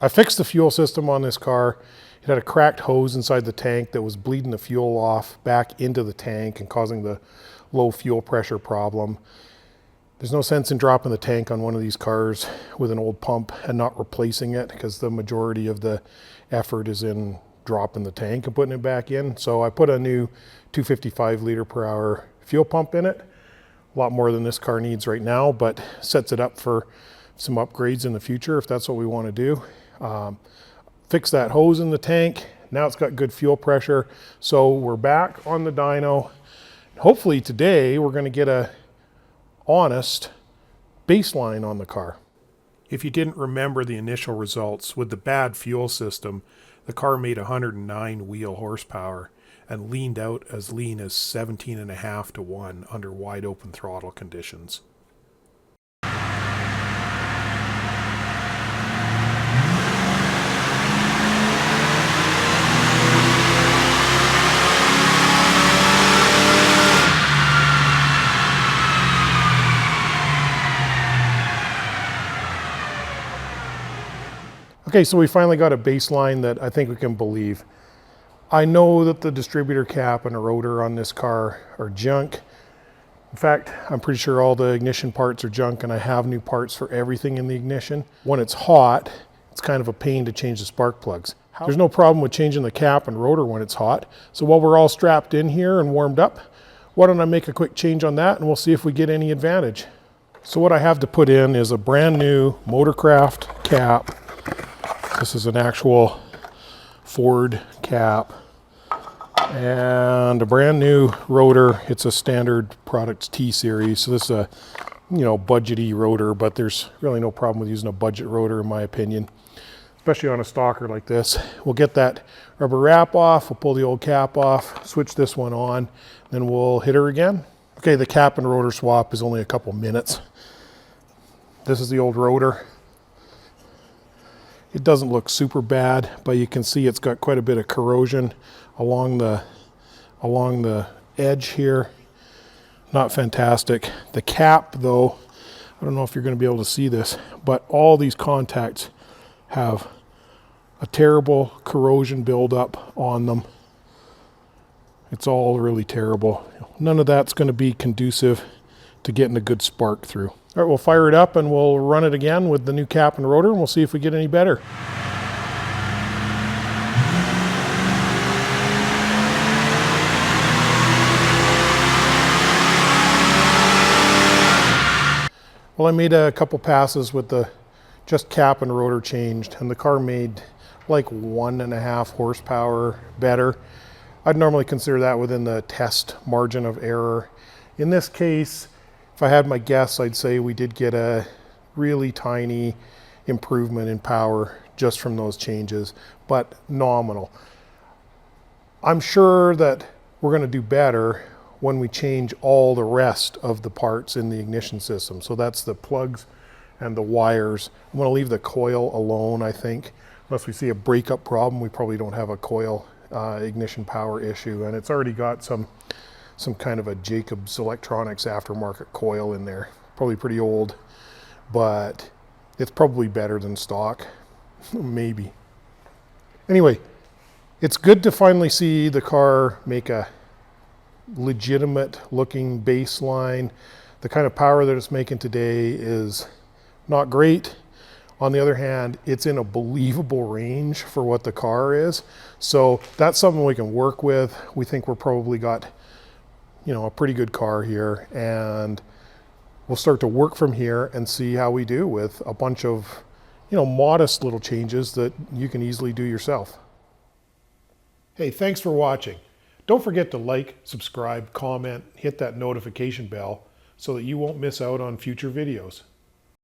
I fixed the fuel system on this car. It had a cracked hose inside the tank that was bleeding the fuel off back into the tank and causing the low fuel pressure problem. There's no sense in dropping the tank on one of these cars with an old pump and not replacing it, because the majority of the effort is in dropping the tank and putting it back in. So I put a new 255 liter per hour fuel pump in it. A lot more than this car needs right now, but sets it up for some upgrades in the future if that's what we want to do. Fix that hose in the tank. Now it's got good fuel pressure. So we're back on the dyno. Hopefully today we're going to get a honest baseline on the car. If you didn't remember the initial results, with the bad fuel system, the car made 109 wheel horsepower and leaned out as lean as 17.5 to 1 under wide open throttle conditions. Okay, so we finally got a baseline that I think we can believe. I know that the distributor cap and a rotor on this car are junk. In fact, I'm pretty sure all the ignition parts are junk, and I have new parts for everything in the ignition. When it's hot, it's kind of a pain to change the spark plugs. There's no problem with changing the cap and rotor when it's hot. So while we're all strapped in here and warmed up, why don't I make a quick change on that and we'll see if we get any advantage. So what I have to put in is a brand new Motorcraft cap. This is an actual Ford cap, and a brand new rotor. It's a standard products T series, so this is a budgety rotor, but there's really no problem with using a budget rotor in my opinion, especially on a stalker like this. We'll get that rubber wrap off, we'll pull the old cap off, switch this one on, then we'll hit her again. Okay, the cap and rotor swap is only a couple minutes. This is the old rotor. It doesn't look super bad, but you can see it's got quite a bit of corrosion along the edge here. Not fantastic. The cap though, I don't know if you're going to be able to see this, but all these contacts have a terrible corrosion buildup on them. It's all really terrible. None of that's going to be conducive to getting a good spark through. All right, we'll fire it up and we'll run it again with the new cap and rotor, and we'll see if we get any better. Well, I made a couple passes with the just cap and rotor changed, and the car made like 1.5 horsepower better. I'd normally consider that within the test margin of error. In this case, if I had my guess, I'd say we did get a really tiny improvement in power just from those changes, but nominal. I'm sure that we're going to do better when we change all the rest of the parts in the ignition system. So that's the plugs and the wires. I'm going to leave the coil alone, I think. Unless we see a breakup problem, we probably don't have a coil ignition power issue, and it's already got some kind of a Jacobs Electronics aftermarket coil in there. Probably pretty old, but it's probably better than stock. Maybe. Anyway, it's good to finally see the car make a legitimate looking baseline. The kind of power that it's making today is not great. On the other hand, it's in a believable range for what the car is. So that's something we can work with. We think we're probably got a pretty good car here, and we'll start to work from here and see how we do with a bunch of modest little changes that you can easily do yourself. Hey, thanks for watching. Don't forget to like, subscribe, comment, hit that notification bell so that you won't miss out on future videos.